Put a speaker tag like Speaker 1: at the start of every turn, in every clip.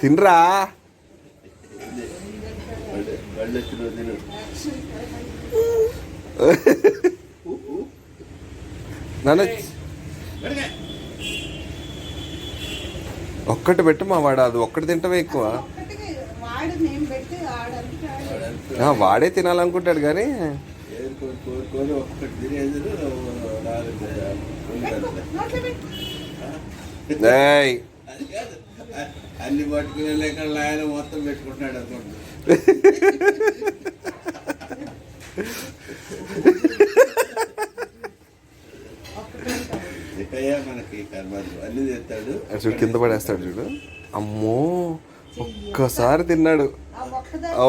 Speaker 1: తినరా. నాన్న ఒక్కటి పెట్టు మా వాడు, అది ఒక్కటి తింటమే ఎక్కువ. వాడే తినాలనుకుంటాడు కానీ
Speaker 2: అన్ని పట్టుకునే లేక ఆయన మొత్తం పెట్టుకుంటున్నాడు అనుకోండి. మనకి కర్మాలు అన్ని తెస్తాడు,
Speaker 1: చూడు కింద పడేస్తాడు చూడు. అమ్మో ఒక్కసారి తిన్నాడు,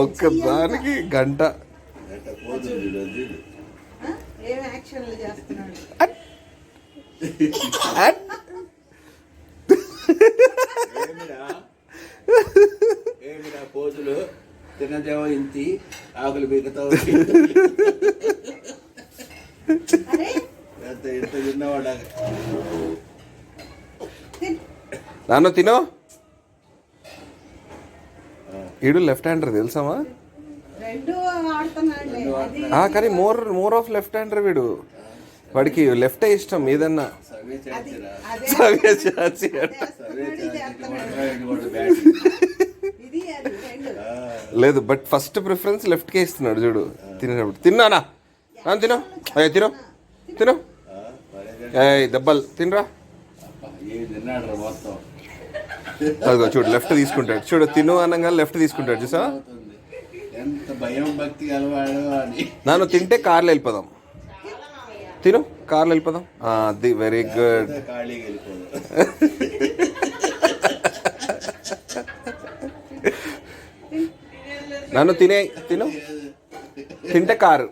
Speaker 1: ఒక్కసారికి గంట.
Speaker 2: ఏమిరా పోజులు తినదేమో ఇంతి ఆకులు బిగుతావు. ఎంత తిన్నవాడు
Speaker 1: నాన్న తినో. ఈడు లెఫ్ట్ హ్యాండర్ తెలుసామా, కానీ మోర్ ఆఫ్ లెఫ్ట్ హ్యాండర్ వీడు. వాడికి లెఫ్టే ఇష్టం ఏదన్నా. లేదు బట్ ఫస్ట్ ప్రిఫరెన్స్ లెఫ్ట్కే ఇస్తున్నాడు చూడు తినేటప్పుడు. తిన్నానా తినో, అయ్యో తినో తినో, దెబ్బలు తినరా. అదిగో చూడు లెఫ్ట్ తీసుకుంటాడు చూడు, తిను అనగా లెఫ్ట్ తీసుకుంటాడు చూసా.
Speaker 2: ఎంత భయం భక్తి కలవాడు అని.
Speaker 1: నన్ను తింటే కార్లో వెళ్ళిపోదాం, తిను కార్లో వెళ్ళిపోదాం. అది వెరీ గుడ్. నన్ను తిను తింటే కారు.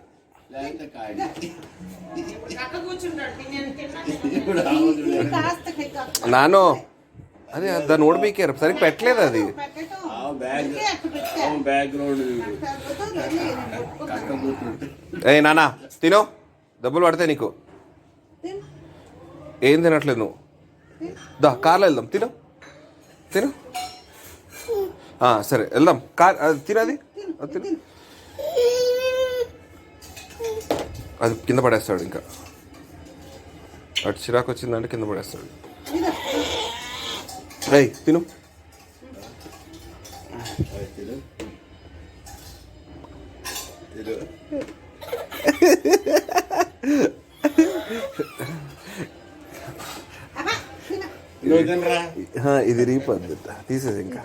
Speaker 1: నాను అదే దాన్ని ఓడిపోయారు సరిగ్గా పెట్టలేదు అది. ఏ నానా తినో, డబ్బులు పడతాయి నీకు. ఏం తినట్లేదు నువ్వు, దా కార్లో వెళ్దాం. తిను సరే వెళ్దాం. కార్ తినది తిను. అది కింద పడేస్తాడు, ఇంకా అటు చిరాకు వచ్చిందంటే కింద పడేస్తాడు. రై తిను. ఇది రీపద్దు తీసేది ఇంకా.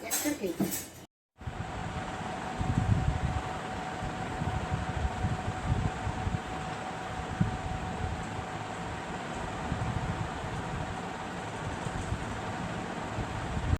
Speaker 2: ఎక్కడికి